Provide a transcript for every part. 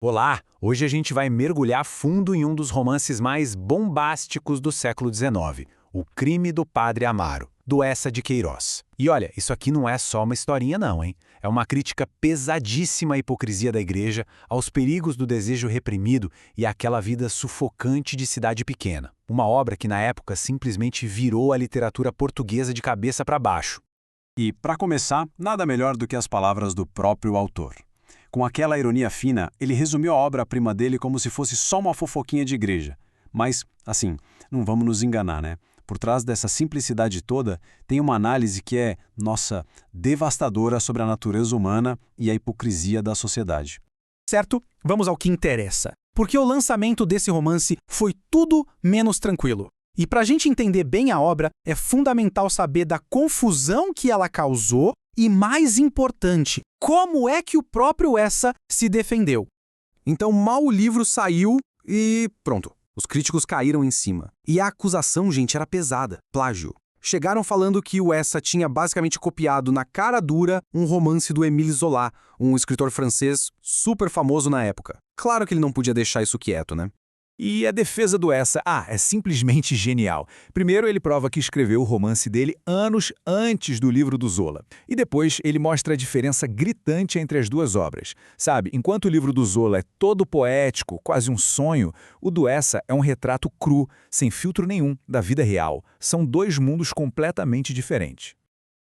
Olá! Hoje a gente vai mergulhar fundo em um dos romances mais bombásticos do século XIX, O Crime do Padre Amaro, do Eça de Queiroz. E olha, isso aqui não é só uma historinha não, hein? É uma crítica pesadíssima à hipocrisia da igreja, aos perigos do desejo reprimido e àquela vida sufocante de cidade pequena. Uma obra que na época simplesmente virou a literatura portuguesa de cabeça para baixo. E, para começar, nada melhor do que as palavras do próprio autor. Com aquela ironia fina, ele resumiu a obra-prima dele como se fosse só uma fofoquinha de igreja. Mas, assim, não vamos nos enganar, né? Por trás dessa simplicidade toda, tem uma análise que é, nossa, devastadora sobre a natureza humana e a hipocrisia da sociedade. Certo? Vamos ao que interessa. Porque o lançamento desse romance foi tudo menos tranquilo. E para a gente entender bem a obra, é fundamental saber da confusão que ela causou e, mais importante, como é que o próprio Eça se defendeu. Então, mal o livro saiu e pronto. Os críticos caíram em cima. E a acusação, gente, era pesada. Plágio. Chegaram falando que o Eça tinha basicamente copiado na cara dura um romance do Émile Zola, um escritor francês super famoso na época. Claro que ele não podia deixar isso quieto, né? E a defesa do Eça, é simplesmente genial. Primeiro, ele prova que escreveu o romance dele anos antes do livro do Zola. E depois, ele mostra a diferença gritante entre as duas obras. Sabe, enquanto o livro do Zola é todo poético, quase um sonho, o do Eça é um retrato cru, sem filtro nenhum, da vida real. São dois mundos completamente diferentes.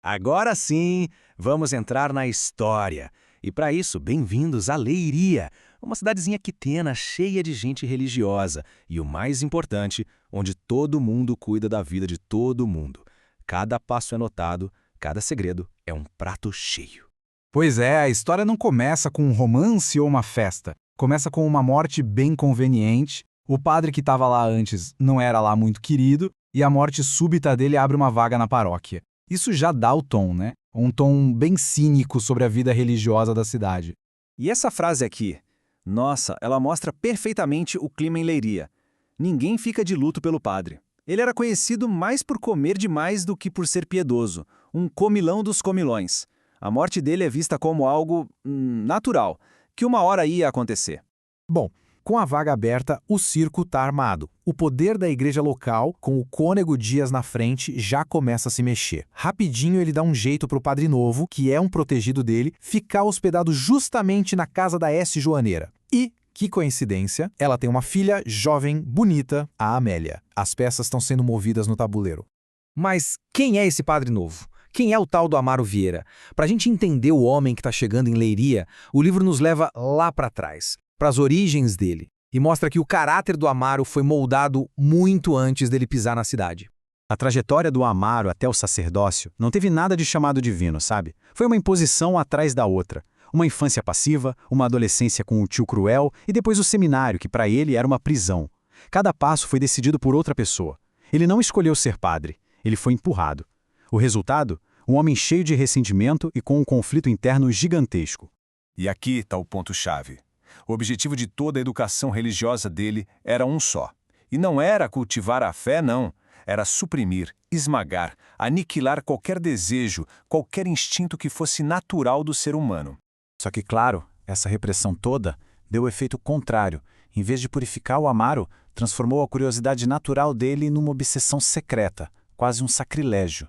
Agora sim, vamos entrar na história. E para isso, bem-vindos a Leiria, uma cidadezinha quitena cheia de gente religiosa e, o mais importante, onde todo mundo cuida da vida de todo mundo. Cada passo é notado, cada segredo é um prato cheio. Pois é, a história não começa com um romance ou uma festa. Começa com uma morte bem conveniente, o padre que estava lá antes não era lá muito querido e a morte súbita dele abre uma vaga na paróquia. Isso já dá o tom, né? Um tom bem cínico sobre a vida religiosa da cidade. E essa frase aqui, nossa, ela mostra perfeitamente o clima em Leiria. Ninguém fica de luto pelo padre. Ele era conhecido mais por comer demais do que por ser piedoso, um comilão dos comilões. A morte dele é vista como algo natural, que uma hora ia acontecer. Bom, com a vaga aberta, o circo está armado. O poder da igreja local, com o cônego Dias na frente, já começa a se mexer. Rapidinho ele dá um jeito para o padre novo, que é um protegido dele, ficar hospedado justamente na casa da S. Joaneira. E, que coincidência, ela tem uma filha jovem, bonita, a Amélia. As peças estão sendo movidas no tabuleiro. Mas quem é esse padre novo? Quem é o tal do Amaro Vieira? Para a gente entender o homem que está chegando em Leiria, o livro nos leva lá para trás, para as origens dele, e mostra que o caráter do Amaro foi moldado muito antes dele pisar na cidade. A trajetória do Amaro até o sacerdócio não teve nada de chamado divino, sabe? Foi uma imposição atrás da outra. Uma infância passiva, uma adolescência com o tio cruel e depois o seminário, que para ele era uma prisão. Cada passo foi decidido por outra pessoa. Ele não escolheu ser padre, ele foi empurrado. O resultado? Um homem cheio de ressentimento e com um conflito interno gigantesco. E aqui está o ponto-chave. O objetivo de toda a educação religiosa dele era um só. E não era cultivar a fé, não. Era suprimir, esmagar, aniquilar qualquer desejo, qualquer instinto que fosse natural do ser humano. Só que, claro, essa repressão toda deu o efeito contrário. Em vez de purificar o Amaro, transformou a curiosidade natural dele numa obsessão secreta, quase um sacrilégio.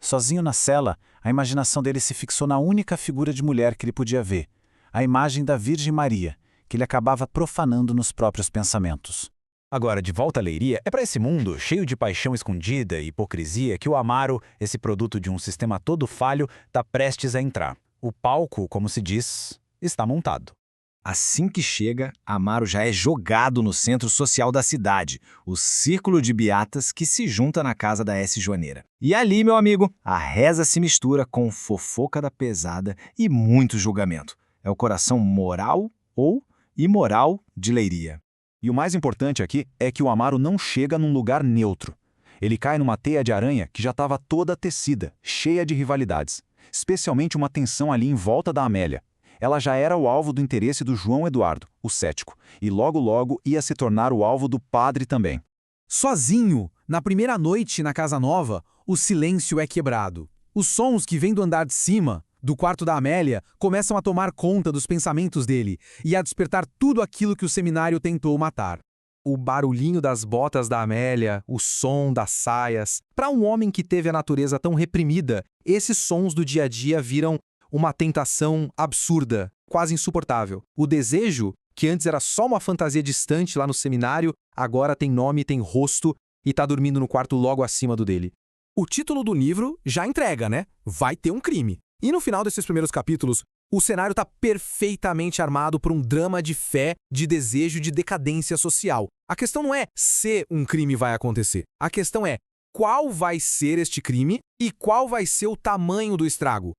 Sozinho na cela, a imaginação dele se fixou na única figura de mulher que ele podia ver, a imagem da Virgem Maria, que ele acabava profanando nos próprios pensamentos. Agora, de volta à Leiria, é para esse mundo, cheio de paixão escondida e hipocrisia, que o Amaro, esse produto de um sistema todo falho, está prestes a entrar. O palco, como se diz, está montado. Assim que chega, Amaro já é jogado no centro social da cidade, o Círculo de Beatas que se junta na casa da S. Joaneira. E ali, meu amigo, a reza se mistura com fofoca da pesada e muito julgamento. É o coração moral ou imoral de Leiria. E o mais importante aqui é que o Amaro não chega num lugar neutro. Ele cai numa teia de aranha que já estava toda tecida, cheia de rivalidades. Especialmente uma tensão ali em volta da Amélia. Ela já era o alvo do interesse do João Eduardo, o cético, e logo ia se tornar o alvo do padre também. Sozinho, na primeira noite na Casa Nova, o silêncio é quebrado. Os sons que vêm do andar de cima, do quarto da Amélia começam a tomar conta dos pensamentos dele e a despertar tudo aquilo que o seminário tentou matar. O barulhinho das botas da Amélia, o som das saias. Para um homem que teve a natureza tão reprimida, esses sons do dia a dia viram uma tentação absurda, quase insuportável. O desejo, que antes era só uma fantasia distante lá no seminário, agora tem nome, tem rosto e está dormindo no quarto logo acima do dele. O título do livro já entrega, né? Vai ter um crime. E no final desses primeiros capítulos, o cenário está perfeitamente armado por um drama de fé, de desejo, de decadência social. A questão não é se um crime vai acontecer. A questão é qual vai ser este crime e qual vai ser o tamanho do estrago.